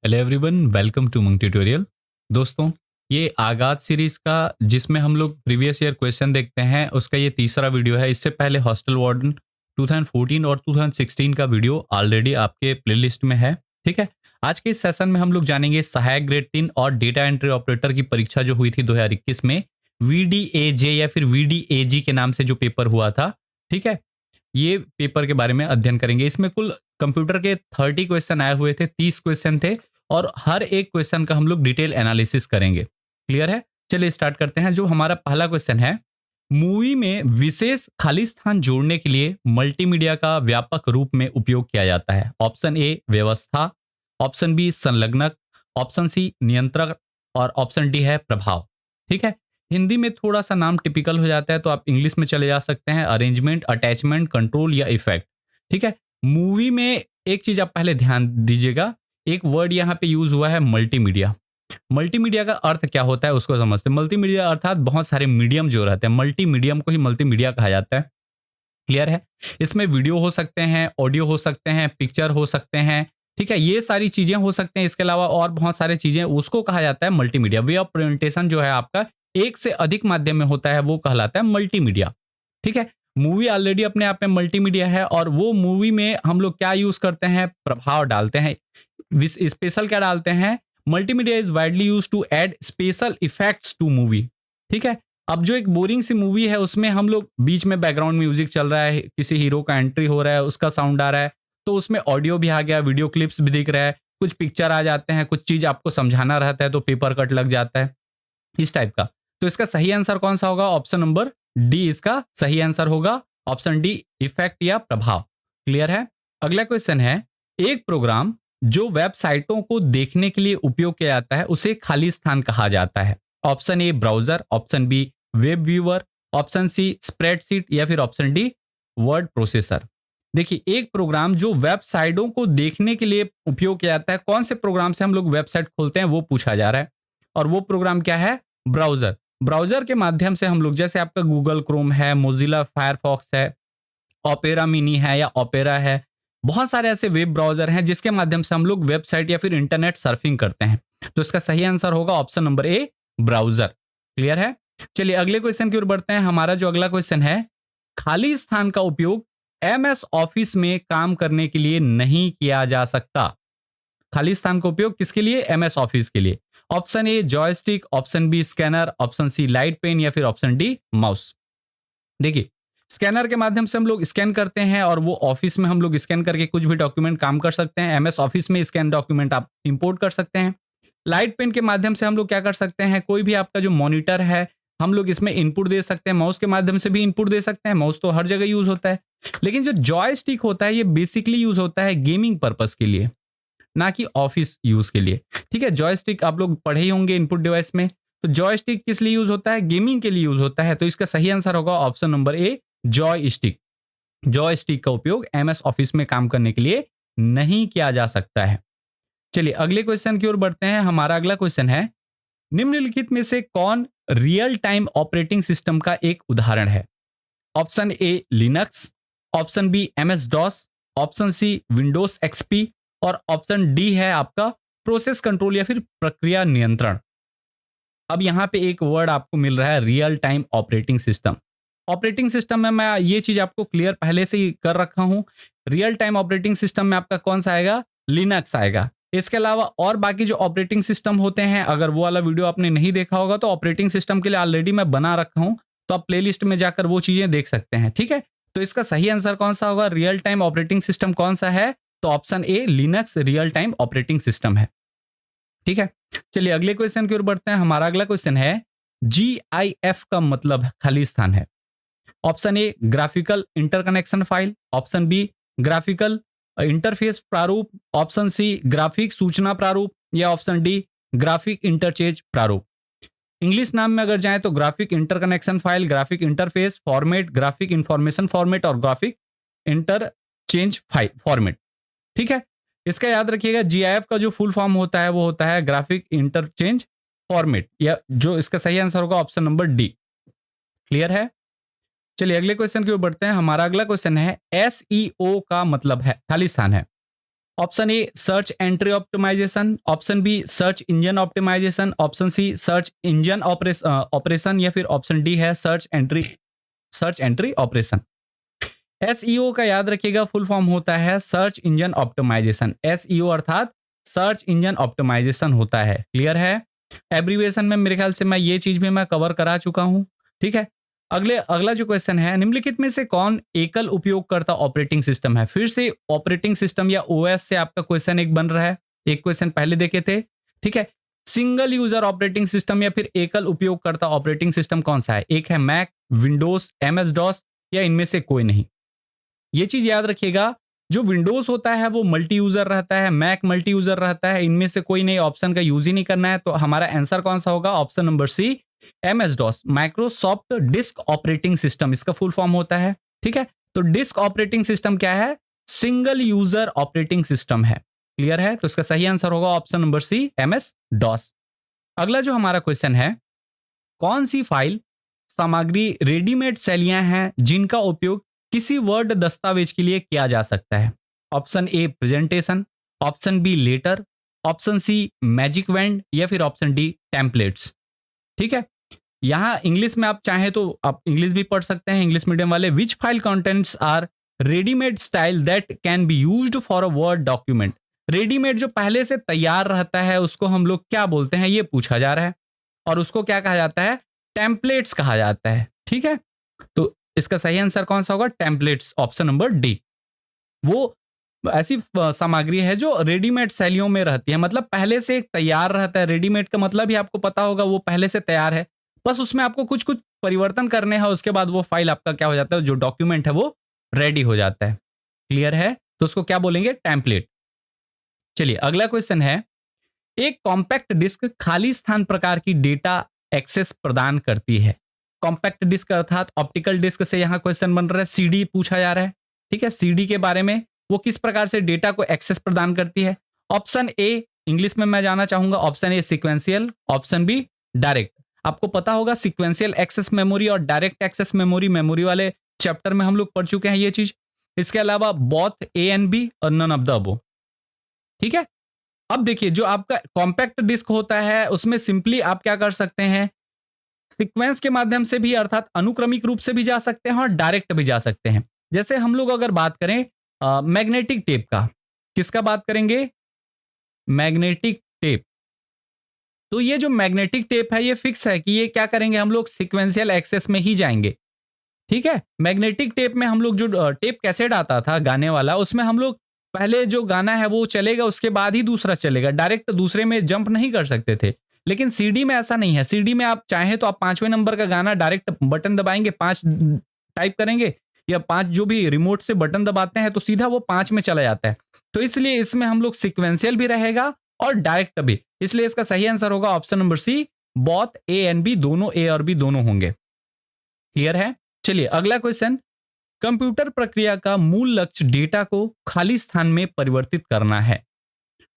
Hello everyone, welcome to monk tutorial. दोस्तों, ये आगाज सीरीज का जिसमें हम लोग प्रीवियस ईयर क्वेश्चन देखते हैं उसका ये तीसरा वीडियो है। इससे पहले हॉस्टल वार्डन 2014 और 2016 का वीडियो ऑलरेडी आपके प्लेलिस्ट में है। ठीक है, आज के इस सेशन में हम लोग जानेंगे सहायक ग्रेड 3 और डेटा एंट्री ऑपरेटर की परीक्षा जो हुई थी 2021 में, वीडीएजे या फिर वीडीएजी के नाम से जो पेपर हुआ था। ठीक है, ये पेपर के बारे में अध्ययन करेंगे। इसमें कुल कंप्यूटर के 30 क्वेश्चन आए हुए थे, 30 क्वेश्चन थे और हर एक क्वेश्चन का हम लोग डिटेल एनालिसिस करेंगे। क्लियर है? चलिए स्टार्ट करते हैं। जो हमारा पहला क्वेश्चन है, मूवी में विशेष खाली स्थान जोड़ने के लिए मल्टीमीडिया का व्यापक रूप में उपयोग किया जाता है। ऑप्शन ए व्यवस्था, ऑप्शन बी संलग्नक, ऑप्शन सी नियंत्रक और ऑप्शन डी है प्रभाव। ठीक है, हिंदी में थोड़ा सा नाम टिपिकल हो जाता है तो आप इंग्लिश में चले जा सकते हैं, अरेंजमेंट, अटैचमेंट, कंट्रोल या इफेक्ट। ठीक है, मूवी में एक चीज आप पहले ध्यान दीजिएगा, एक वर्ड यहाँ पे यूज हुआ है मल्टीमीडिया। मल्टीमीडिया का अर्थ क्या होता है उसको समझते हैं। मल्टीमीडिया अर्थात बहुत सारे मीडियम जो रहते हैं, मल्टी मीडियम को ही मल्टीमीडिया कहा जाता है। क्लियर है? इसमें वीडियो हो सकते हैं, ऑडियो हो सकते हैं, पिक्चर हो सकते हैं। ठीक है, ये सारी चीजें हो सकते हैं। इसके अलावा और बहुत सारी चीजें, उसको कहा जाता है मल्टीमीडिया। वे ऑफ प्रेजेंटेशन जो है आपका एक से अधिक माध्यम में होता है, वो कहलाता है मल्टीमीडिया। ठीक है, मूवी ऑलरेडी अपने आप में मल्टीमीडिया है और वो मूवी में हम लोग क्या यूज करते हैं, प्रभाव डालते हैं। स्पेशल क्या डालते हैं, multimedia is widely use to add special effects to movie. ठीक है, अब जो एक बोरिंग सी मूवी है उसमें हम लोग बीच में बैकग्राउंड म्यूजिक चल रहा है, किसी हीरो का एंट्री हो रहा है, उसका साउंड आ रहा है, तो उसमें ऑडियो भी आ गया, वीडियो क्लिप्स भी दिख रहा है, कुछ पिक्चर आ जाते हैं, कुछ चीज आपको समझाना रहता है तो पेपर कट लग जाता है, इस टाइप का। तो इसका सही आंसर कौन सा होगा? ऑप्शन नंबर डी इसका सही आंसर होगा। ऑप्शन डी, इफेक्ट या प्रभाव। क्लियर है? अगला क्वेश्चन है, एक प्रोग्राम जो वेबसाइटों को देखने के लिए उपयोग किया जाता है उसे खाली स्थान कहा जाता है। Option A browser, option B web viewer, option C spreadsheet या फिर ऑप्शन डी वर्ड प्रोसेसर। देखिए, एक प्रोग्राम जो वेबसाइटों को देखने के लिए उपयोग किया जाता है, कौन से प्रोग्राम से हम लोग वेबसाइट खोलते हैं वो पूछा जा रहा है। और वो प्रोग्राम क्या है? ब्राउजर। ब्राउजर के माध्यम से हम लोग, जैसे आपका गूगल क्रोम है, मोजिला फायरफॉक्स है, ओपेरा मिनी है या ओपेरा है, बहुत सारे ऐसे वेब ब्राउजर हैं जिसके माध्यम से हम लोग वेबसाइट या फिर इंटरनेट सर्फिंग करते हैं। तो इसका सही आंसर होगा option number A, browser. Clear है? चलिए अगले क्वेश्चन की ओर बढ़ते हैं। हमारा जो अगला क्वेश्चन है, खाली स्थान का उपयोग एमएस ऑफिस में काम करने के लिए नहीं किया जा सकता। खाली स्थान का उपयोग किसके लिए? एमएस ऑफिस के लिए। Option A joystick, option B scanner, option C light pen या फिर ऑप्शन डी माउस। देखिए, स्कैनर के माध्यम से हम लोग स्कैन करते हैं और वो ऑफिस में हम लोग स्कैन करके कुछ भी डॉक्यूमेंट काम कर सकते हैं। एमएस ऑफिस में स्कैन डॉक्यूमेंट आप इंपोर्ट कर सकते हैं। लाइट पेन के माध्यम से हम लोग क्या कर सकते हैं, कोई भी आपका जो मॉनिटर है हम लोग इसमें इनपुट दे सकते हैं। माउस के माध्यम से भी इनपुट दे सकते हैं, माउस तो हर जगह यूज होता है। लेकिन जो जॉयस्टिक होता है ये बेसिकली यूज होता है गेमिंग पर्पस के लिए, ना कि ऑफिस यूज के लिए। ठीक है, जॉयस्टिक आप लोग पढ़े ही होंगे इनपुट डिवाइस में। तो जॉयस्टिक किस लिए यूज होता है? गेमिंग के लिए यूज होता है। तो इसका सही आंसर होगा option number A, joystick. Joystick का उपयोग एमएस ऑफिस में काम करने के लिए नहीं किया जा सकता है। चलिए अगले क्वेश्चन की ओर बढ़ते हैं। हमारा अगला क्वेश्चन है, निम्नलिखित में से कौन रियल टाइम ऑपरेटिंग सिस्टम का एक उदाहरण है? Option A Linux, option B MS DOS, option C Windows XP और ऑप्शन डी है आपका प्रोसेस कंट्रोल या फिर प्रक्रिया नियंत्रण। अब यहां पे एक वर्ड आपको मिल रहा है, real time operating system. Operating system में मैं ये चीज आपको क्लियर पहले से ही कर रखा हूं। रियल टाइम ऑपरेटिंग सिस्टम में आपका कौन सा आएगा? लिनक्स आएगा। इसके अलावा और बाकी जो ऑपरेटिंग सिस्टम होते हैं, अगर वो वाला वीडियो आपने नहीं देखा होगा तो ऑपरेटिंग सिस्टम के लिए ऑलरेडी मैं बना रखा हूं, तो आप प्लेलिस्ट में जाकर वो चीजें देख सकते हैं। ठीक है, तो इसका सही आंसर कौन सा होगा? रियल टाइम ऑपरेटिंग सिस्टम कौन सा है? तो option A Linux real time operating system है। ठीक है, चलिए अगले क्वेश्चन की ओर बढ़ते हैं। हमारा अगला क्वेश्चन है, जीआईएफ का मतलब खाली स्थान है। Option A graphical interconnection file, option B graphical interface प्रारूप, ऑप्शन सी ग्राफिक सूचना प्रारूप या ऑप्शन डी ग्राफिक इंटरचेंज प्रारूप। इंग्लिश नाम में अगर जाएं तो graphic interconnection file, graphic interface format, graphic information format और ग्राफिक इंटरचेंज फाइल फॉर्मेट। ठीक है, इसका याद रखिएगा, जीआईएफ का जो फुल फॉर्म होता है वो होता है ग्राफिक इंटरचेंज फॉर्मेट, या जो इसका सही आंसर होगा ऑप्शन नंबर डी। क्लियर है? चलिए अगले क्वेश्चन की ओर बढ़ते हैं। हमारा अगला क्वेश्चन है, एसईओ का मतलब है खाली स्थान है। Option A search entry optimisation, option B search engine optimisation, option C search engine operation या फिर ऑप्शन डी है सर्च एंट्री ऑपरेशन। एसईओ का याद रखिएगा फुल फॉर्म होता है सर्च इंजन ऑप्टिमाइजेशन। एसईओ अर्थात सर्च इंजन ऑप्टिमाइजेशन होता है। क्लियर है? एब्रीविएशन में मेरे ख्याल से मैं ये चीज भी मैं कवर करा चुका हूं। ठीक है, अगला जो क्वेश्चन है, निम्नलिखित में से कौन एकल उपयोगकर्ता ऑपरेटिंग सिस्टम है? फिर से ऑपरेटिंग सिस्टम या ओएस से आपका क्वेश्चन एक बन रहा है। एक क्वेश्चन पहले देखे थे। ठीक है, सिंगल यूजर ऑपरेटिंग सिस्टम या फिर एकल उपयोगकर्ता ऑपरेटिंग सिस्टम कौन सा है? एक है मैक, विंडोज, एमएस डॉस या इनमें से कोई नहीं। ये चीज याद रखिएगा, जो विंडोज होता है वो मल्टी यूजर रहता है, मैक मल्टी यूजर रहता है, इनमें से कोई नहीं, ऑप्शन का यूज ही नहीं करना है। तो हमारा आंसर कौन सा होगा? Option number C, MS DOS, Microsoft disk operating system, इसका फुल फॉर्म होता है। ठीक है, तो डिस्क ऑपरेटिंग सिस्टम क्या है? सिंगल यूजर ऑपरेटिंग सिस्टम है। क्लियर है? तो इसका सही आंसर होगा option number C, MS DOS. अगला जो हमारा क्वेश्चन है, कौन सी फाइल सामग्री रेडीमेड शैलियां हैं जिनका उपयोग किसी वर्ड दस्तावेज के लिए किया जा सकता है? Option A presentation, option B letter, option C magic wand या फिर ऑप्शन डी टेम्पलेट्स। ठीक है, यहां इंग्लिश में आप चाहें तो आप इंग्लिश भी पढ़ सकते हैं, इंग्लिश मीडियम वाले। Which file contents are readymade style that can be used for a word document? Readymade जो पहले से तैयार रहता है उसको हम लोग क्या बोलते हैं, ये पूछा जा रहा है। और उसको क्या कहा जाता है? टेम्पलेट्स कहा जाता है। ठीक है, तो इसका सही आंसर कौन सा होगा? Templates, option number D. वो ऐसी सामग्री है जो रेडीमेड शैलियों में रहती है, मतलब पहले से तैयार रहता है। रेडीमेड का मतलब ही आपको पता होगा, वो पहले से तैयार है, बस उसमें आपको कुछ कुछ परिवर्तन करने हैं, उसके बाद वो फाइल आपका क्या हो जाता है, जो डॉक्यूमेंट है वो रेडी हो जाता है। क्लियर है? तो उसको क्या बोलेंगे? टेम्पलेट। चलिए अगला क्वेश्चन है, एक कॉम्पैक्ट डिस्क खाली स्थान प्रकार की डेटा एक्सेस प्रदान करती है। कॉम्पैक्ट डिस्क अर्थात ऑप्टिकल डिस्क से यहां क्वेश्चन बन रहा है, सीडी पूछा जा रहा है। ठीक है, सीडी के बारे में, वो किस प्रकार से डेटा को एक्सेस प्रदान करती है? ऑप्शन ए, इंग्लिश में मैं जाना चाहूंगा, option A sequential, option B direct. आपको पता होगा सीक्वेंशियल एक्सेस मेमोरी और डायरेक्ट एक्सेस मेमोरी, मेमोरी वाले चैप्टर में हम लोग पढ़ चुके हैं ये चीज। इसके अलावा बोथ ए एंड बी और नन ऑफ द अबव। ठीक है, अब देखिए जो आपका कॉम्पैक्ट डिस्क होता है उसमें सिंपली आप क्या कर सकते हैं, सीक्वेंस के माध्यम से भी अर्थात अनुक्रमिक रूप से भी जा सकते हैं और डायरेक्ट भी जा सकते हैं। जैसे हम लोग अगर बात करें मैग्नेटिक टेप का, किसका बात करेंगे? Magnetic tape. तो ये जो मैग्नेटिक टेप है ये फिक्स है कि ये क्या करेंगे, हम लोग सीक्वेंशियल एक्सेस में ही जाएंगे। ठीक है, मैग्नेटिक टेप में हम लोग जो टेप कैसेट आता था गाने वाला, उसमें हम लोग पहले जो गाना है वो चलेगा, उसके बाद ही दूसरा चलेगा, डायरेक्ट दूसरे में जंप नहीं कर सकते थे। लेकिन सीडी में ऐसा नहीं है। सीडी में आप चाहें तो आप 5वें नंबर का गाना डायरेक्ट बटन दबाएंगे, 5 टाइप करेंगे या 5 जो भी रिमोट से बटन दबाते हैं तो सीधा वो 5 में चला जाता है। तो इसलिए इसमें हम लोग सीक्वेंशियल भी रहेगा और डायरेक्ट भी, इसलिए इसका सही आंसर होगा option number C, both A and B, दोनों ए और बी दोनों होंगे। क्लियर है? चलिए अगला क्वेश्चन, कंप्यूटर प्रक्रिया का मूल लक्ष्य डेटा को खाली स्थान में परिवर्तित करना है।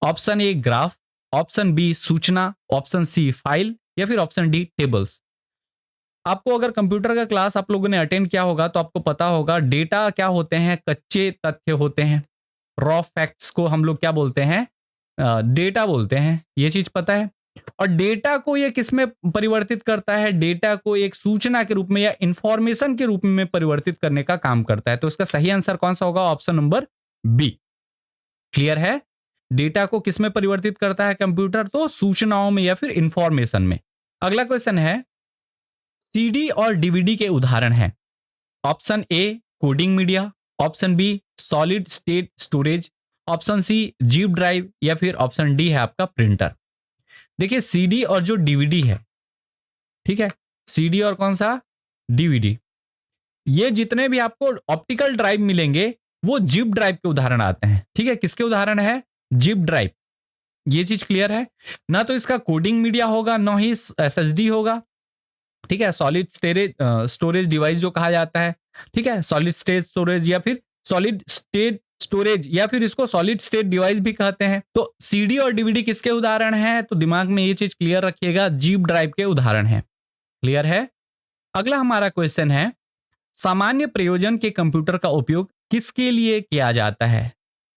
Option A graph, option B सूचना, ऑप्शन सी फाइल या फिर ऑप्शन डी टेबल्स। आपको अगर कंप्यूटर का क्लास आप लोगों ने अटेंड किया होगा तो आपको पता होगा डेटा क्या होते हैं, कच्चे तथ्य होते हैं। रॉ फैक्ट्स को हम लोग क्या बोलते हैं? डेटा बोलते हैं, ये चीज पता है। और डेटा को ये किस में परिवर्तित करता है? डेटा को एक सूचना के रूप में या इंफॉर्मेशन के रूप में परिवर्तित करने का काम करता है। तो इसका सही आंसर कौन सा होगा? Option number B. क्लियर है? डेटा को किस में परिवर्तित करता है कंप्यूटर? तो सूचनाओं में या फिर इंफॉर्मेशन में। अगला क्वेश्चन है, सीडी और डीवीडी के उदाहरण हैं। Option A coding media, option B solid state storage, option C zip drive या फिर ऑप्शन डी है आपका प्रिंटर। देखिए सीडी और जो डीवीडी है, ठीक है, सीडी और कौन सा? डीवीडी, ये जितने भी आपको ऑप्टिकल ड्राइव मिलेंगे वो जिप ड्राइव के उदाहरण आते हैं। ठीक है, किसके उदाहरण है? Zip drive. ये चीज क्लियर है ना? तो इसका कोडिंग मीडिया होगा, ना ही एसएसडी होगा। ठीक है, सॉलिड स्टोरेज डिवाइस जो कहा जाता है। ठीक है, सॉलिड स्टेट स्टोरेज या फिर सॉलिड स्टेट स्टोरेज या फिर इसको सॉलिड स्टेट डिवाइस भी कहते हैं। तो सीडी और डीवीडी किसके उदाहरण हैं? तो दिमाग में ये चीज क्लियर रखिएगा, जीप ड्राइव के उदाहरण हैं। क्लियर है? अगला हमारा क्वेश्चन है, सामान्य प्रयोजन के कंप्यूटर का उपयोग किसके लिए किया जाता है?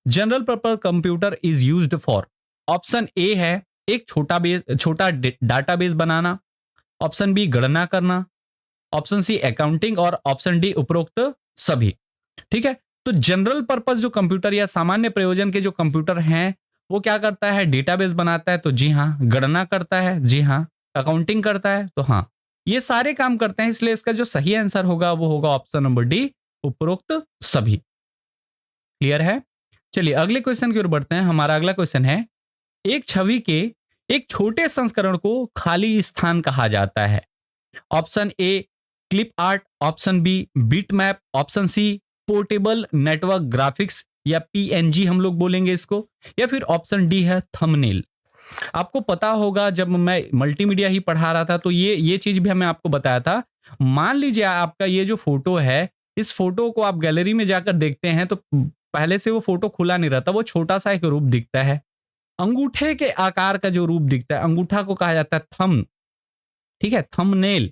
General purpose computer is used for? Option A है एक छोटा डाटाबेस बनाना, ऑप्शन बी गणना करना, ऑप्शन सी अकाउंटिंग और ऑप्शन डी उपरोक्त सभी। ठीक है, तो जनरल पर्पस जो कंप्यूटर या सामान्य प्रयोजन के जो कंप्यूटर हैं वो क्या करता है? डेटाबेस बनाता है, तो जी हाँ। गणना करता है, जी हाँ। अकाउंटिंग करता है, तो हाँ। ये सारे काम करते हैं, इसलिए इसका जो सही आंसर होगा वो होगा ऑप्शन नंबर डी, उपरोक्त सभी। क्लियर है? चलिए अगले क्वेश्चन की ओर बढ़ते हैं। हमारा अगला क्वेश्चन है, एक छवि के एक छोटे संस्करण को खाली स्थान कहा जाता है। Option A clip art, option B bit map, option C portable network graphics या पीएनजी हम लोग बोलेंगे इसको, या फिर ऑप्शन डी है थंबनेल। आपको पता होगा जब मैं मल्टीमीडिया ही पढ़ा रहा था तो ये चीज भी मैं आपको बताया था। मान लीजिए आपका ये जो फोटो है, इस फोटो को आप गैलरी में जाकर देखते हैं तो पहले से वो फोटो खुला नहीं रहता, वो छोटा सा एक रूप दिखता है। अंगूठे के आकार का जो रूप दिखता है, अंगूठा को कहा जाता है थंब। ठीक है, थंबनेल।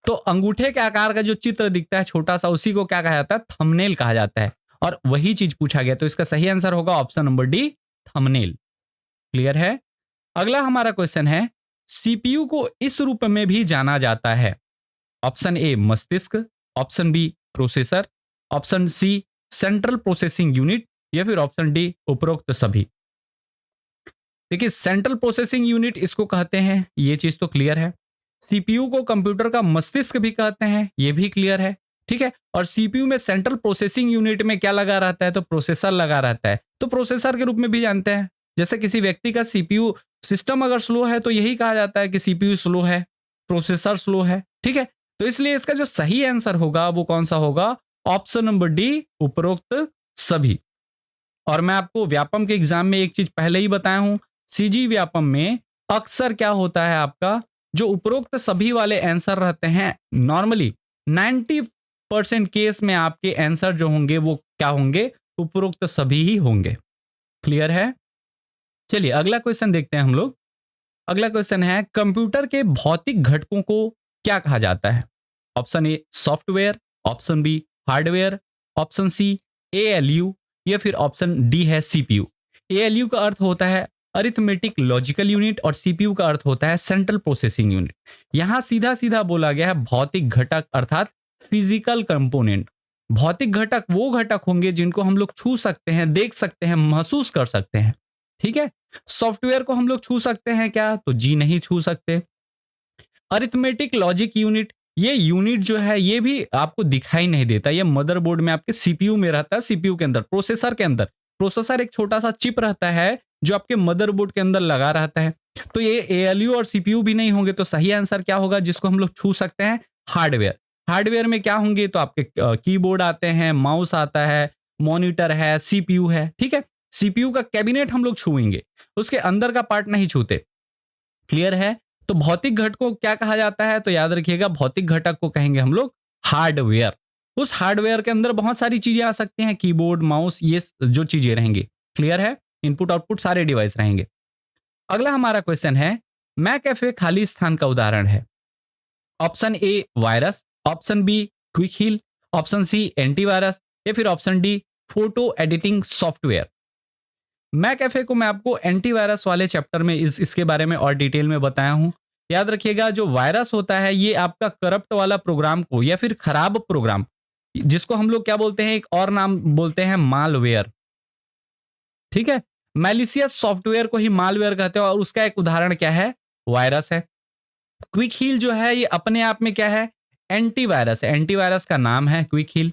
तो अंगूठे के आकार का जो चित्र दिखता है छोटा सा, उसी को क्या कहा जाता है? थंबनेल कहा जाता है। और वही चीज पूछा गया, तो इसका सही आंसर होगा option number D, thumbnail. Clear है? अगला हमारा क्वेश्चन है, सीपीयू को इस रूप में भी जाना जाता है। ऑप्शन ए मस्तिष्क, option B processor, option C central processing unit, या फिर ऑप्शन डी उपरोक्त सभी। देखिए सेंट्रल प्रोसेसिंग यूनिट इसको कहते हैं, ये चीज तो क्लियर है। सीपीयू को कंप्यूटर का मस्तिष्क भी कहते हैं, ये भी क्लियर है। ठीक है, और सीपीयू में सेंट्रल प्रोसेसिंग यूनिट में क्या लगा रहता है? तो प्रोसेसर लगा रहता है, तो प्रोसेसर के रूप में भी जानते हैं। जैसे किसी व्यक्ति का सीपीयू सिस्टम अगर स्लो है तो यही कहा जाता है कि सीपीयू स्लो है, प्रोसेसर स्लो है। ठीक है, तो इसलिए इसका जो सही आंसर होगा वो कौन सा होगा? ऑप्शन नंबर डी, उपरोक्त सभी। और मैं आपको व्यापम के एग्जाम में एक चीज पहले ही बताया हूं, सीजी व्यापम में अक्सर क्या होता है, आपका जो उपरोक्त सभी वाले आंसर रहते हैं, नॉर्मली 90% केस में आपके आंसर जो होंगे वो क्या होंगे? उपरोक्त सभी ही होंगे। क्लियर है? चलिए अगला क्वेश्चन देखते हैं हम लोग। अगला क्वेश्चन है, कंप्यूटर के भौतिक घटकों को क्या कहा जाता है? Option A software, option B hardware, option C ALU, या फिर ऑप्शन डी है सीपीयू। एएलयू का अर्थ होता है अरिथमेटिक लॉजिकल यूनिट और सीपीयू का अर्थ होता है सेंट्रल प्रोसेसिंग यूनिट। यहां सीधा सीधा बोला गया है भौतिक घटक अर्थात फिजिकल कंपोनेंट। भौतिक घटक वो घटक होंगे जिनको हम लोग छू सकते हैं, देख सकते हैं, महसूस कर सकते हैं। ठीक है, सॉफ्टवेयर को हम लोग छू सकते हैं क्या? तो जी नहीं छू सकते। अरिथमेटिक लॉजिक यूनिट, ये यूनिट जो है ये भी आपको दिखाई नहीं देता, ये मदरबोर्ड में आपके सीपीयू में रहता है, सीपीयू के अंदर, प्रोसेसर के अंदर। प्रोसेसर एक छोटा सा चिप रहता है जो आपके मदरबोर्ड के अंदर लगा रहता है। तो ये एएलयू और सीपीयू भी नहीं होंगे, तो सही आंसर क्या होगा जिसको हम लोग छू सकते हैं? हार्डवेयर। हार्डवेयर में क्या होंगे? तो आपके कीबोर्ड आते हैं, माउस आता है, मॉनिटर है, सीपीयू है। ठीक है, सीपीयू का कैबिनेट हम लोग छुएंगे, उसके अंदर का पार्ट नहीं छूते। क्लियर है? तो भौतिक घटक को क्या कहा जाता है? तो याद रखिएगा भौतिक घटक को कहेंगे हम लोग हार्डवेयर। उस हार्डवेयर के अंदर बहुत सारी चीजें आ सकती हैं, कीबोर्ड, माउस, ये जो चीजें रहेंगी। क्लियर है? इनपुट आउटपुट सारे डिवाइस रहेंगे। अगला हमारा क्वेश्चन है, मैकएफे खाली स्थान का उदाहरण है। Option A virus, option B Quick Heal, option C antivirus, या फिर option D photo editing software. McAfee को मैं आपको एंटीवायरस वाले चैप्टर में इसके बारे में और डिटेल में बताया हूं। याद रखिएगा जो वायरस होता है ये आपका करप्ट वाला प्रोग्राम को या फिर खराब प्रोग्राम, जिसको हम लोग क्या बोलते हैं, एक और नाम बोलते हैं मालवेयर। ठीक है, मैलिशियस सॉफ्टवेयर को ही मालवेयर कहते हैं और उसका एक उदाहरण क्या है? वायरस है। क्विक हील जो है ये अपने आप में क्या है? एंटीवायरस है। एंटीवायरस का नाम है क्विक हील।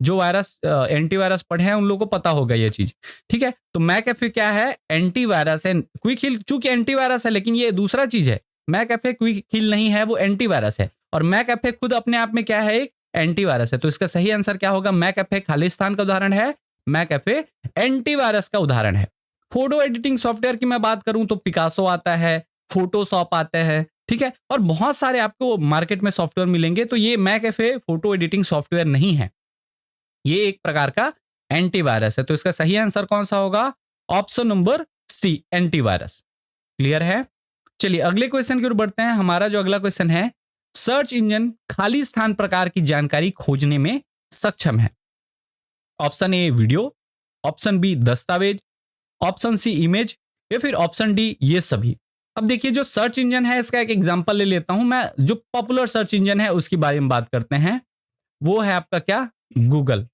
जो वायरस एंटीवायरस पढ़े हैं उन लोगों को पता होगा ये चीज। ठीक है, तो मैकएफे क्या है? एंटीवायरस है। क्विक हील चूंकि एंटीवायरस है लेकिन ये दूसरा चीज है। मैकएफे क्विक हील नहीं है, वो एंटीवायरस है। और मैकएफे खुद अपने आप में क्या है? एक एंटीवायरस है। तो इसका सही आंसर क्या होगा? मैकएफे खालिस्तान का उदाहरण है, मैकएफे एंटीवायरस का उदाहरण है। फोटो एडिटिंग सॉफ्टवेयर की मैं बात करूं तो पिकासो आता है, फोटोशॉप आता है। ठीक है, और बहुत सारे आपको मार्केट में सॉफ्टवेयर मिलेंगे। तो ये मैकएफे फोटो एडिटिंग सॉफ्टवेयर नहीं है, ये एक प्रकार का एंटीवायरस है। तो इसका सही आंसर कौन सा होगा? Option number C, antivirus. Clear है? चलिए अगले क्वेश्चन की ओर बढ़ते हैं। हमारा जो अगला क्वेश्चन है, सर्च इंजन खाली स्थान प्रकार की जानकारी खोजने में सक्षम है। Option A video, option B दस्तावेज, ऑप्शन सी इमेज, या फिर ऑप्शन डी ये सभी। अब देखिए जो सर्च इंजन है इसका एक एग्जांपल ले लेता हूं मैं, जो पॉपुलर सर्च इंजन है उसके बारे में बात करते हैं। वो है आपका क्या, गूगल।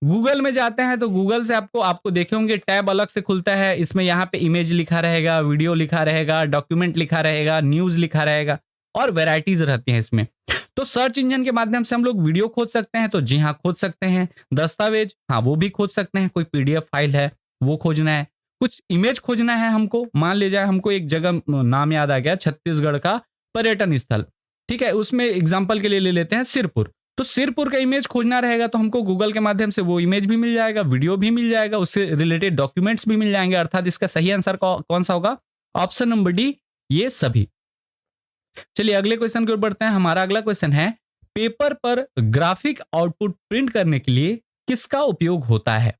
गूगल में जाते हैं तो गूगल से आपको आपको देखे होंगे टैब अलग से खुलता है, इसमें यहाँ पे इमेज लिखा रहेगा, वीडियो लिखा रहेगा, डॉक्यूमेंट लिखा रहेगा, न्यूज लिखा रहेगा और वेराइटीज रहती हैं इसमें। तो सर्च इंजन के माध्यम से हम लोग वीडियो खोज सकते हैं, तो जी हाँ खोज सकते हैं। दस्तावेज, हाँ वो भी खोज सकते हैं, कोई पीडीएफ फाइल है वो खोजना है, कुछ इमेज खोजना है हमको, मान लीजिए हमको एक जगह नाम याद आ गया, छत्तीसगढ़ का पर्यटन स्थल, ठीक है, उसमें एग्जाम्पल के लिए ले लेते हैं सिरपुर। तो सिरपुर का इमेज खोजना रहेगा तो हमको गूगल के माध्यम से वो इमेज भी मिल जाएगा, वीडियो भी मिल जाएगा, उससे रिलेटेड डॉक्यूमेंट्स भी मिल जाएंगे। अर्थात इसका सही आंसर कौन सा होगा, ऑप्शन नंबर डी ये सभी। चलिए अगले क्वेश्चन की ओर बढ़ते हैं। हमारा अगला क्वेश्चन है, पेपर पर ग्राफिक आउटपुट प्रिंट करने के लिए किसका उपयोग होता है?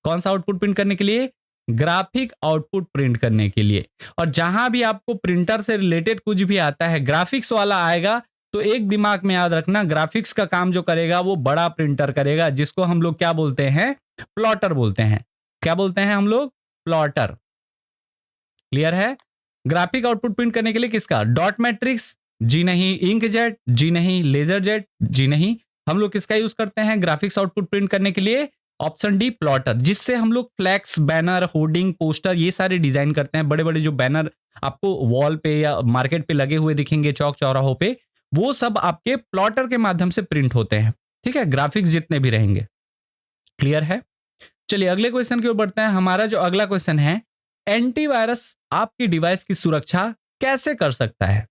कौन सा आउटपुट प्रिंट करने के लिए? ग्राफिक आउटपुट प्रिंट करने के लिए। और जहां भी आपको प्रिंटर से रिलेटेड कुछ भी आता है ग्राफिक्स वाला आएगा, तो एक दिमाग में याद रखना, ग्राफिक्स का काम जो करेगा वो बड़ा प्रिंटर करेगा, जिसको हम लोग क्या बोलते हैं, प्लॉटर बोलते हैं। क्या बोलते हैं हम लोग, प्लॉटर। क्लियर है? ग्राफिक आउटपुट प्रिंट करने के लिए किसका, डॉट मैट्रिक्स, जी नहीं, इंकजेट, जी नहीं, लेजर जेट, जी नहीं, हम लोग किसका यूज करते हैं ग्राफिक्स आउटपुट प्रिंट करने के लिए, ऑप्शन डी प्लॉटर, जिससे हम लोग फ्लैक्स, बैनर, होर्डिंग, पोस्टर ये सारे डिजाइन करते हैं। बड़े बड़े जो बैनर आपको वॉल पे या मार्केट पे लगे हुए दिखेंगे चौक चौराहों पे, वो सब आपके प्लॉटर के माध्यम से प्रिंट होते हैं। ठीक है, ग्राफिक्स जितने भी रहेंगे। क्लियर है? चलिए अगले क्वेश्चन की ओर बढ़ते हैं। हमारा जो अगला क्वेश्चन है, एंटीवायरस आपकी डिवाइस की सुरक्षा कैसे कर सकता है?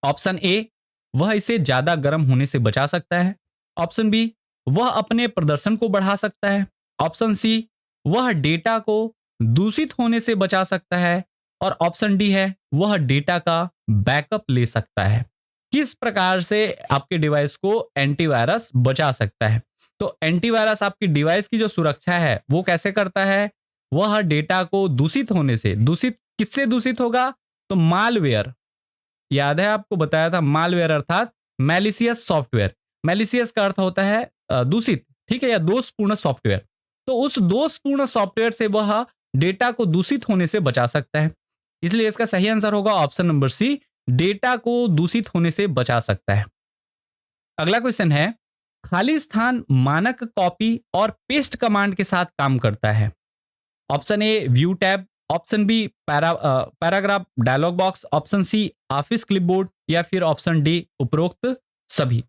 ऑप्शन ए, वह इसे ज्यादा गर्म होने से बचा सकता है। ऑप्शन बी, वह अपने प्रदर्शन को बढ़ा सकता है। ऑप्शन सी, वह डेटा को दूषित होने से बचा सकता है। और ऑप्शन डी है, वह डेटा का बैकअप ले सकता है। किस प्रकार से आपके डिवाइस को एंटीवायरस बचा सकता है? तो एंटीवायरस आपकी डिवाइस की जो सुरक्षा है वो कैसे करता है? वह डेटा को दूषित होने से, दूषित किससे दूषित होगा? तो मालवेयर, याद है आपको बताया था, मालवेयर अर्थात मैलिशियस सॉफ्टवेयर। मैलिशियस का अर्थ होता है दूषित, ठीक है, या दोषपूर्ण सॉफ्टवेयर। तो उस दोषपूर्ण सॉफ्टवेयर से वह डेटा को दूषित होने से बचा सकता है। इसलिए इसका सही आंसर होगा ऑप्शन नंबर सी, डेटा को दूषित होने से बचा सकता है। अगला क्वेश्चन है, खाली स्थान मानक कॉपी और पेस्ट कमांड के साथ काम करता है। Option A view tab, option B paragraph dialog box, option C office clipboard, या फिर ऑप्शन डी उपरोक्त सभी।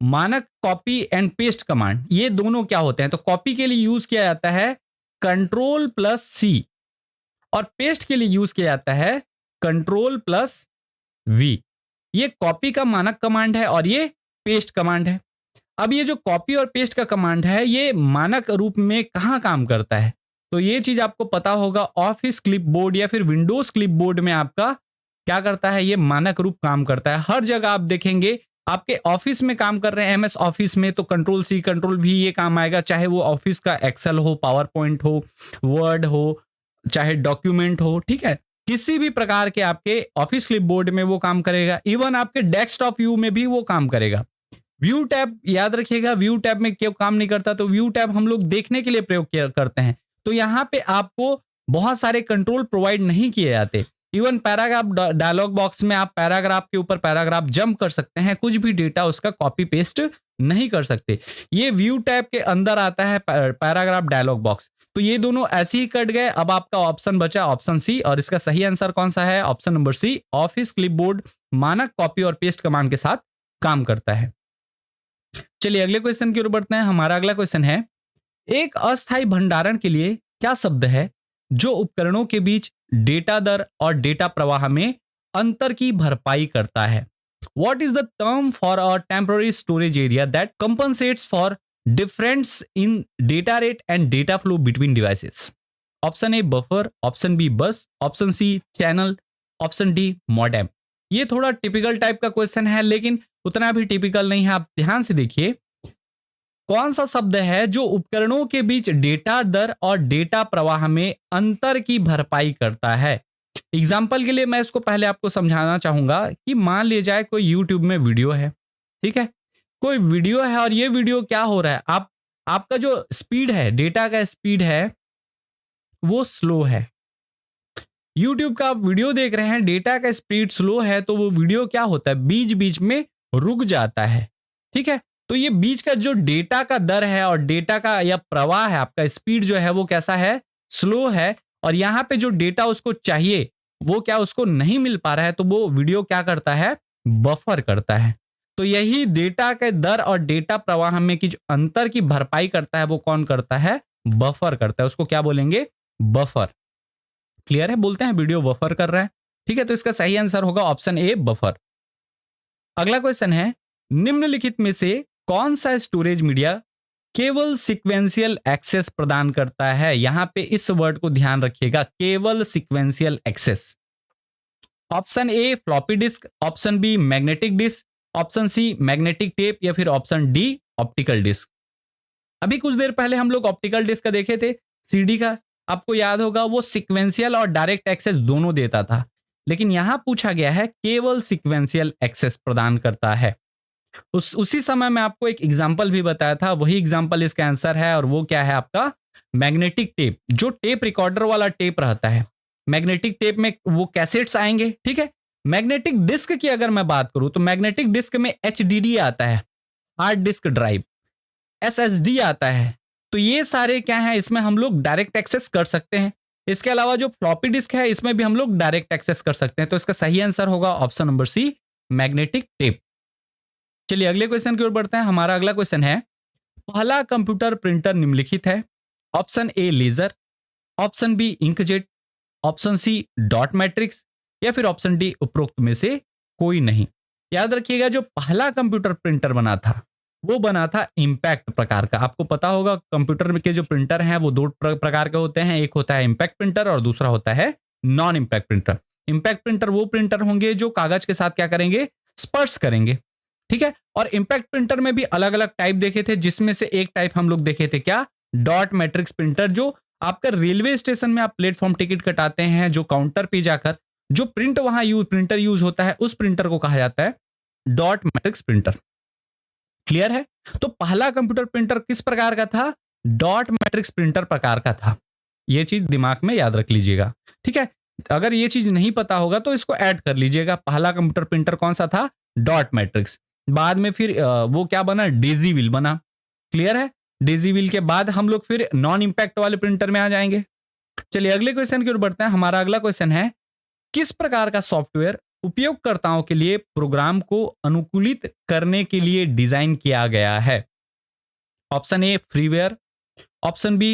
मानक कॉपी एंड पेस्ट कमांड ये दोनों क्या होते हैं? तो कॉपी के लिए यूज किया जाता है कंट्रोल प्लस सी, और पेस्ट के लिए यूज किया जाता है कंट्रोल प्लस वी। ये कॉपी का मानक कमांड है और ये पेस्ट कमांड है। अब ये जो कॉपी और पेस्ट का कमांड है ये मानक रूप में कहां काम करता है? तो ये चीज आपको पता होगा, ऑफिस क्लिपबोर्ड या फिर विंडोज क्लिपबोर्ड में आपका क्या करता है, ये मानक रूप काम करता है। हर जगह आप देखेंगे आपके ऑफिस में काम कर रहे हैं, एमएस ऑफिस में, तो कंट्रोल सी कंट्रोल वी ये काम आएगा, चाहे वो ऑफिस का एक्सेल हो, पावर पॉइंट हो, वर्ड हो, चाहे डॉक्यूमेंट हो, ठीक है, किसी भी प्रकार के आपके ऑफिस क्लिपबोर्ड में वो काम करेगा। इवन आपके डेस्कटॉप व्यू में भी वो काम करेगा। व्यू टैब याद रखिएगा, व्यू टैब में क्यों काम नहीं करता? तो व्यू टैब हम लोग देखने के लिए प्रयोग करते हैं, तो यहां पे आपको बहुत सारे कंट्रोल प्रोवाइड नहीं किए जाते। इवन पैराग्राफ डायलॉग बॉक्स में आप पैराग्राफ के ऊपर पैराग्राफ जंप कर सकते हैं, कुछ भी डेटा उसका कॉपी पेस्ट नहीं कर सकते। ये व्यू टैब के अंदर आता है पैराग्राफ डायलॉग बॉक्स। तो ये दोनों ऐसे ही कट गए। अब आपका ऑप्शन बचा ऑप्शन सी, और इसका सही आंसर कौन सा है? Option number C, office clipboard मानक कॉपी और पेस्ट कमांड के साथ काम करता है। चलिए अगले क्वेश्चन की ओर बढ़ते हैं। हमारा अगला क्वेश्चन है, एक अस्थायी भंडारण के लिए क्या शब्द है जो उपकरणों के बीच डेटा दर और डेटा प्रवाह में अंतर की भरपाई करता है? What is the term for a temporary storage area that compensates for difference in data rate and data flow between devices? Option A buffer, option B bus, option C channel, option D modem. ये थोड़ा typical type का question है, लेकिन उतना भी typical नहीं है। आप ध्यान से देखिए, कौन सा शब्द है जो उपकरणों के बीच डेटा दर और डेटा प्रवाह में अंतर की भरपाई करता है? एग्जाम्पल के लिए मैं इसको पहले आपको समझाना चाहूंगा कि मान लिया जाए कोई YouTube में वीडियो है, ठीक है, कोई वीडियो है और ये वीडियो क्या हो रहा है, आप आपका जो स्पीड है, डेटा का स्पीड है, वो स्लो है। यूट्यूब का आप वीडियो देख रहे हैं, डेटा का स्पीड स्लो है, तो वो वीडियो क्या होता है, बीच बीच में रुक जाता है। ठीक है, तो ये बीच का जो डेटा का दर है और डेटा का या प्रवाह है, आपका स्पीड जो है वो कैसा है, स्लो है। और यहाँ पे जो डेटा उसको चाहिए वो क्या उसको नहीं मिल पा रहा है, तो वो वीडियो क्या करता है, बफर करता है। तो यही डेटा के दर और डेटा प्रवाह में की जो अंतर की भरपाई करता है वो कौन करता है, बफर करता है। उसको क्या बोलेंगे, बफर। क्लियर है, बोलते हैं वीडियो बफर कर रहा है। ठीक है, तो इसका सही आंसर होगा ऑप्शन ए, बफर। अगला क्वेश्चन है, निम्नलिखित में से कौन सा स्टोरेज मीडिया केवल सीक्वेंशियल एक्सेस प्रदान करता है। यहां पे इस वर्ड को ध्यान रखिएगा, केवल sequential access. Option A floppy disk, option B magnetic disk, option C magnetic tape, या फिर ऑप्शन डी ऑप्टिकल डिस्क। अभी कुछ देर पहले हम लोग ऑप्टिकल डिस्क का देखे थे, सीडी का, आपको याद होगा वो सीक्वेंशियल और डायरेक्ट एक्सेस दोनों देता था। लेकिन यहां पूछा गया है केवल सीक्वेंशियल एक्सेस प्रदान करता है। उसी समय मैं आपको एक एग्जांपल भी बताया था, वही एग्जांपल इसका आंसर है, और वो क्या है आपका मैग्नेटिक टेप। जो टेप रिकॉर्डर वाला टेप रहता है, मैग्नेटिक टेप में वो कैसेट्स आएंगे। ठीक है, मैग्नेटिक डिस्क की अगर मैं बात करूं तो मैग्नेटिक डिस्क में एचडीडी आता है, हार्ड डिस्क ड्राइव, एसएसडी आता है। तो ये सारे क्या हैं, इसमें हम लोग डायरेक्ट एक्सेस कर सकते हैं। इसके अलावा जो फ्लॉपी डिस्क है इसमें भी हम लोग डायरेक्ट एक्सेस कर सकते हैं। तो इसका सही आंसर होगा option number C, magnetic tape. चलिए अगले क्वेश्चन की ओर बढ़ते हैं। हमारा अगला क्वेश्चन है, पहला कंप्यूटर प्रिंटर निम्नलिखित है। Option A laser, option B inkjet, option C dot matrix, या फिर ऑप्शन डी उपरोक्त में से कोई नहीं। याद रखिएगा, जो पहला कंप्यूटर प्रिंटर बना था वो बना था इंपैक्ट प्रकार का। आपको पता होगा कंप्यूटर के जो प्रिंटर हैं वो दो प्रकार के होते हैं, एक होता है इंपैक्ट प्रिंटर और दूसरा होता है non impact printer. Impact printer वो प्रिंटर होंगे जो कागज के साथ क्या करेंगे, स्पर्श करेंगे। ठीक है, और इंपैक्ट प्रिंटर में भी अलग अलग टाइप देखे थे, जिसमें से एक टाइप हम लोग देखे थे क्या, डॉट मैट्रिक्स प्रिंटर। जो आपका रेलवे स्टेशन में आप प्लेटफॉर्म टिकट कटाते हैं, जो काउंटर पे जाकर जो प्रिंट वहां प्रिंटर यूज होता है, उस प्रिंटर को कहा जाता है डॉट मैट्रिक्स प्रिंटर। क्लियर है, तो पहला कंप्यूटर प्रिंटर किस प्रकार का था, डॉट मैट्रिक्स प्रिंटर प्रकार का था। यह चीज दिमाग में याद रख लीजिएगा। ठीक है, अगर ये चीज नहीं पता होगा तो इसको ऐड कर लीजिएगा। पहला कंप्यूटर प्रिंटर कौन सा था, डॉट मैट्रिक्स। बाद में फिर वो क्या बना, डेजी व्हील बना। क्लियर है, डेजी व्हील के बाद हम लोग फिर नॉन इंपैक्ट वाले प्रिंटर में आ जाएंगे। चलिए अगले क्वेश्चन की ओर बढ़ते हैं। हमारा अगला क्वेश्चन है, किस प्रकार का सॉफ्टवेयर उपयोगकर्ताओं के लिए प्रोग्राम को अनुकूलित करने के लिए डिजाइन किया गया है। Option A freeware, option B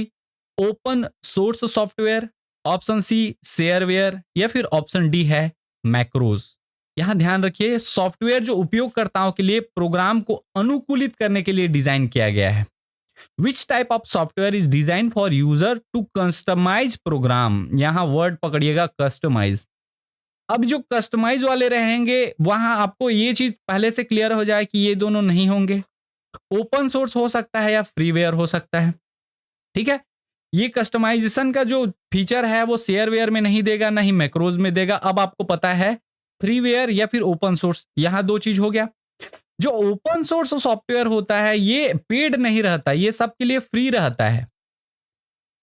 open source software, option C shareware, या फिर ऑप्शन डी है मैक्रोज। यहां ध्यान रखिए, सॉफ्टवेयर जो उपयोगकर्ताओं के लिए प्रोग्राम को अनुकूलित करने के लिए डिजाइन किया गया है। Which type of software is design for user to customise program. यहां वर्ड पकड़िएगा, कस्टमाइज। अब जो कस्टमाइज वाले रहेंगे वहां आपको ये चीज पहले से क्लियर हो जाए कि ये दोनों नहीं होंगे। ओपन सोर्स हो सकता है या फ्रीवेयर हो सकता है। ठीक है, ये कस्टमाइजेशन का जो फीचर है वो शेयरवेयर में नहीं देगा, ना ही मैक्रोज में देगा। अब आपको पता है फ्रीवेयर या फिर ओपन सोर्स, यहां दो चीज हो गया। जो ओपन सोर्स सॉफ्टवेयर होता है ये पेड नहीं रहता, ये सबके लिए फ्री रहता है,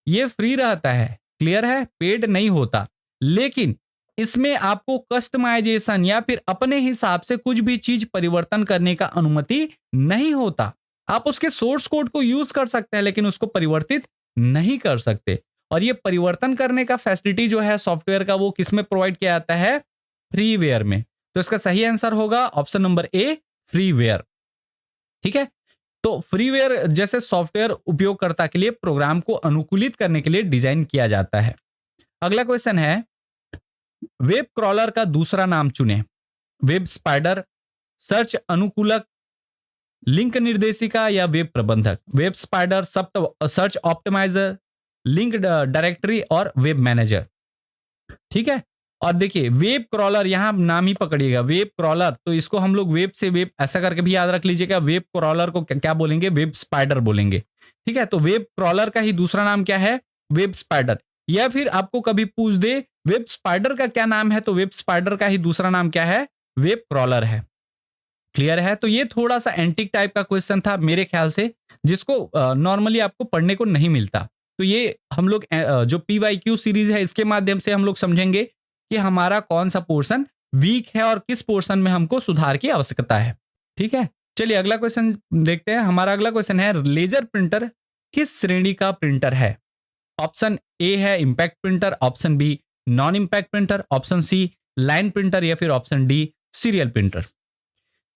ये फ्री रहता है। क्लियर है, पेड नहीं होता। लेकिन इसमें आपको कस्टमाइजेशन या फिर अपने हिसाब से कुछ भी चीज परिवर्तन करने का अनुमति नहीं होता। आप उसके सोर्स कोड को यूज कर सकते हैं लेकिन उसको परिवर्तित नहीं कर सकते। और ये परिवर्तन करने का फैसिलिटी जो है सॉफ्टवेयर का, वो किसमें प्रोवाइड किया जाता है, फ्रीवेयर में। तो इसका सही आंसर होगा ऑप्शन नंबर ए, फ्रीवेयर। ठीक है, तो फ्रीवेयर जैसे सॉफ्टवेयर उपयोगकर्ता के लिए प्रोग्राम को अनुकूलित करने के लिए डिजाइन किया जाता है। अगला क्वेश्चन है, वेब क्रॉलर का दूसरा नाम चुनें। वेब स्पाइडर, सर्च अनुकूलक, लिंक निर्देशिका, या वेब प्रबंधक। Web spider, search optimiser, link directory और वेब मैनेजर। ठीक है, और देखिए वेब क्रॉलर, यहां नाम ही पकड़िएगा, वेब क्रॉलर। तो इसको हम लोग वेब से वेब ऐसा करके भी याद रख लीजिएगा। वेब क्रॉलर को क्या बोलेंगे, वेब स्पाइडर बोलेंगे। ठीक है, तो वेब क्रॉलर का ही दूसरा नाम क्या है, वेब स्पाइडर। या फिर आपको कभी पूछ दे वेब स्पाइडर का क्या नाम है, तो वेब स्पाइडर का ही दूसरा नाम क्या है, वेब क्रॉलर है। क्लियर है? तो ये थोड़ा सा एंटिक टाइप का क्वेश्चन था मेरे ख्याल से, जिसको नॉर्मली आपको पढ़ने को नहीं मिलता। तो ये हम लोग जो पीवाईक्यू सीरीज है इसके माध्यम से हम लोग समझेंगे कि हमारा कौन सा पोर्शन वीक है और किस पोर्शन में हमको सुधार की आवश्यकता है। ठीक है, चलिए अगला क्वेश्चन देखते हैं। हमारा अगला क्वेश्चन है, लेजर प्रिंटर किस श्रेणी का प्रिंटर है? ऑप्शन ए है impact printer, option B non impact printer, option C line printer या फिर ऑप्शन डी सीरियल प्रिंटर।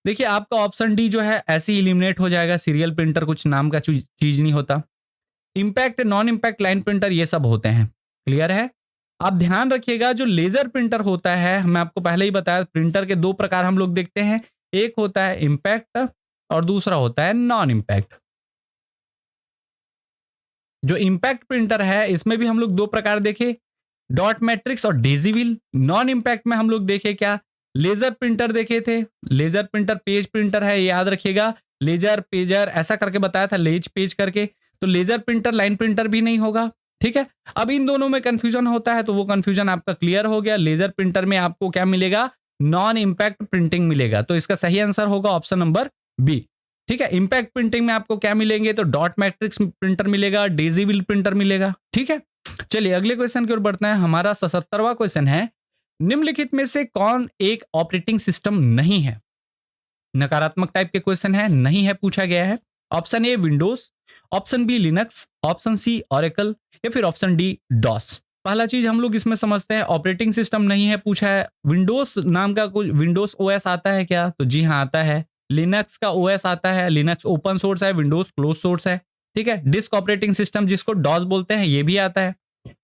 देखिए आपका ऑप्शन डी जो है ऐसे ही इलिमिनेट हो जाएगा, सीरियल प्रिंटर कुछ नाम का चीज नहीं होता। Impact, non impact, line printer ये सब होते हैं। क्लियर है? आप ध्यान रखिएगा, जो लेजर प्रिंटर होता है, मैं आपको पहले ही बताया प्रिंटर के दो प्रकार हम लोग देखते हैं, एक होता है इंपैक्ट और दूसरा होता है नॉन इंपैक्ट। जो इंपैक्ट प्रिंटर है इसमें भी हम लोग दो प्रकार देखे, डॉट मैट्रिक्स और डेजीविल। नॉन इंपैक्ट में हम लोग देखे क्या, लेजर प्रिंटर देखे थे। लेजर प्रिंटर पेज प्रिंटर है, याद रखिएगा, लेजर पेजर ऐसा करके बताया था, लेज पेज करके। तो लेजर प्रिंटर लाइन प्रिंटर भी नहीं होगा। ठीक है, अब इन दोनों में कंफ्यूजन होता है, तो वो कंफ्यूजन आपका क्लियर हो गया। लेजर प्रिंटर में आपको क्या मिलेगा, नॉन इंपैक्ट प्रिंटिंग मिलेगा, तो इसका सही आंसर होगा ऑप्शन नंबर बी। ठीक है, इंपैक्ट प्रिंटिंग में आपको क्या मिलेंगे, तो डॉट मैट्रिक्स प्रिंटर मिलेगा, डेजीविल प्रिंटर मिलेगा। ठीक है, चलिए अगले क्वेश्चन की ओर बढ़ते हैं। हमारा 77वां क्वेश्चन है, निम्नलिखित में से कौन एक ऑपरेटिंग सिस्टम नहीं है? नकारात्मक टाइप के क्वेश्चन है, नहीं है पूछा गया है। Option A Windows, option B Linux, option C Oracle या फिर ऑप्शन डी डॉस। पहला चीज हम लोग इसमें समझते हैं, ऑपरेटिंग सिस्टम नहीं है पूछा है। विंडोज नाम का कुछ, विंडोज ओएस आता है क्या, तो जी हाँ आता है। लिनक्स का ओएस आता है, लिनक्स ओपन सोर्स है, विंडोज क्लोज सोर्स है। ठीक है, डिस्क ऑपरेटिंग सिस्टम जिसको डॉस बोलते हैं ये भी आता है।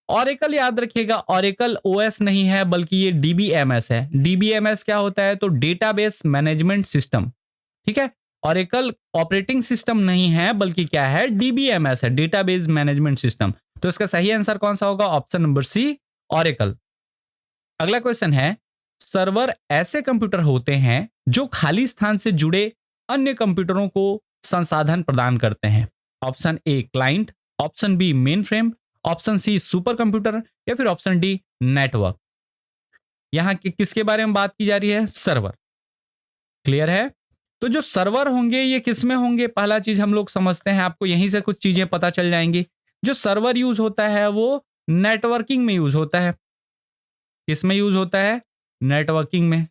ऑरेकल याद रखिएगा, ऑरेकल ओएस नहीं है बल्कि ये डीबीएमएस है। डीबीएमएस क्या होता है, तो डेटाबेस मैनेजमेंट सिस्टम। ठीक है, ऑरेकल ऑपरेटिंग सिस्टम नहीं है बल्कि क्या है, डीबीएमएस है, डेटाबेस मैनेजमेंट सिस्टम। तो इसका सही आंसर कौन सा होगा, ऑप्शन नंबर सी ऑरेकल। अगला क्वेश्चन है, सर्वर ऐसे कंप्यूटर होते हैं जो खाली स्थान से जुड़े अन्य कंप्यूटरों को संसाधन प्रदान करते हैं। Option A client, option B main frame, option C super computer या फिर ऑप्शन डी नेटवर्क। यहां किसके बारे में बात की जा रही है, सर्वर। क्लियर है? तो जो सर्वर होंगे ये किस में होंगे, पहला चीज हम लोग समझते हैं, आपको यहीं से कुछ चीजें पता चल जाएंगी। जो सर्वर यूज होता है वो नेटवर्किंग में यूज होता है। किस में यूज होता है, नेटवर्किंग में।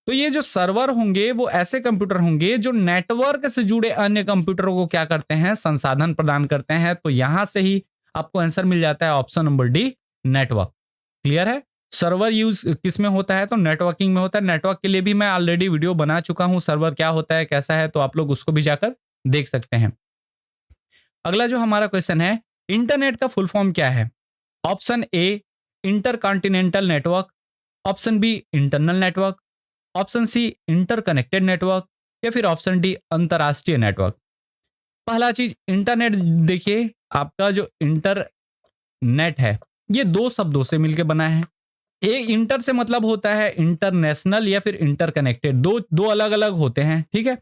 तो ये जो सर्वर होंगे वो ऐसे कंप्यूटर होंगे जो नेटवर्क से जुड़े अन्य कंप्यूटरों को क्या करते हैं, संसाधन प्रदान करते हैं। तो यहां से ही आपको आंसर मिल जाता है option number D network. Clear है? सर्वर यूज किस में होता है, तो नेटवर्किंग में होता है। नेटवर्क के लिए भी मैं ऑलरेडी वीडियो बना चुका हूं, सर्वर क्या होता है कैसा है, तो आप लोग उसको भी जाकर देख सकते हैं। अगला जो हमारा क्वेश्चन है, इंटरनेट का फुल फॉर्म क्या है? Option A intercontinental network, option B internal network, option C interconnected network या फिर ऑप्शन डी अंतरराष्ट्रीय नेटवर्क। पहला चीज इंटरनेट, देखिए आपका जो इंटरनेट है ये दो शब्दों से मिलकर बना है। एक इंटर से मतलब होता है इंटरनेशनल या फिर इंटरकनेक्टेड, दो दो अलग अलग होते हैं। ठीक है,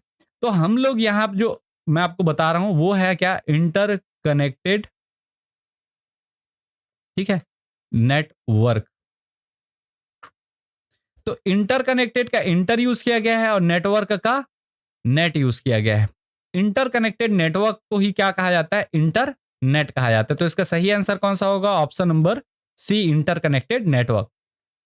तो हम लोग यहां जो मैं आपको बता रहा हूं वो है क्या, इंटरकनेक्टेड। ठीक है, नेटवर्क। तो इंटरकनेक्टेड का इंटर यूज किया गया है और नेटवर्क का नेट यूज किया गया है। इंटरकनेक्टेड नेटवर्क को ही क्या कहा जाता है, इंटरनेट कहा जाता है। तो इसका सही आंसर कौन सा होगा, option number C interconnected network.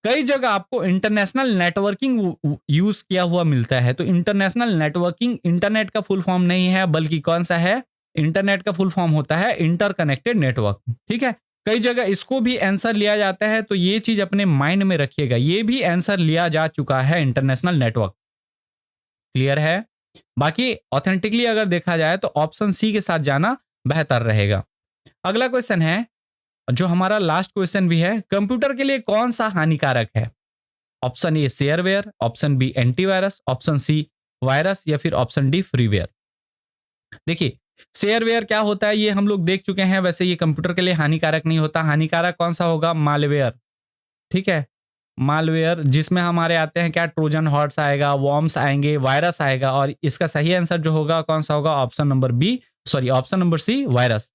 कई जगह आपको इंटरनेशनल नेटवर्किंग यूज किया हुआ मिलता है, तो इंटरनेशनल नेटवर्किंग इंटरनेट का फुल फॉर्म नहीं है बल्कि कौन सा है, इंटरनेट का फुल फॉर्म होता है इंटरकनेक्टेड नेटवर्क। ठीक है, कई जगह इसको भी आंसर लिया जाता है, तो ये चीज अपने माइंड में रखिएगा, ये भी आंसर लिया जा चुका है इंटरनेशनल नेटवर्क। क्लियर है? बाकी ऑथेंटिकली अगर देखा जाए तो ऑप्शन सी के साथ जाना बेहतर रहेगा। अगला क्वेश्चन है जो हमारा लास्ट क्वेश्चन भी है, कंप्यूटर के लिए कौन सा हानिकारक है? Option A shareware, option B antivirus, option C virus या फिर ऑप्शन डी फ्रीवेयर। देखिए शेयरवेयर क्या होता है ये हम लोग देख चुके हैं, वैसे ये कंप्यूटर के लिए हानिकारक नहीं होता। हानिकारक कौन सा होगा, मालवेयर। ठीक है, मालवेयर जिसमें हमारे आते हैं क्या, ट्रोजन हॉर्स आएगा, वॉर्म्स आएंगे, वायरस आएगा, और इसका सही आंसर जो होगा कौन सा होगा, option number B, sorry option number C virus.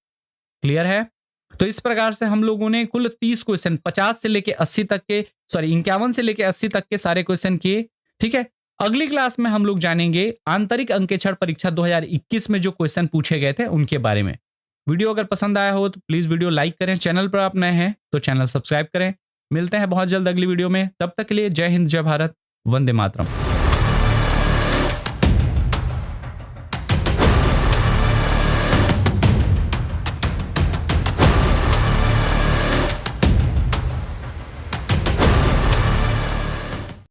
Clear है? तो इस प्रकार से हम लोगों ने कुल 30 क्वेश्चन 50 से लेके 80 तक के, सॉरी 51 से लेके 80 तक के सारे क्वेश्चन किए। ठीक है, अगली क्लास में हम लोग जानेंगे आंतरिक अंकेक्षण परीक्षा 2021 में जो क्वेश्चन पूछे गए थे उनके बारे में। वीडियो अगर पसंद आया हो तो प्लीज वीडियो लाइक करें, चैनल पर आप नए हैं तो चैनल सब्सक्राइब करें। मिलते हैं बहुत जल्द अगली वीडियो में, तब तक के लिए जय हिंद, जय भारत, वंदे मातरम।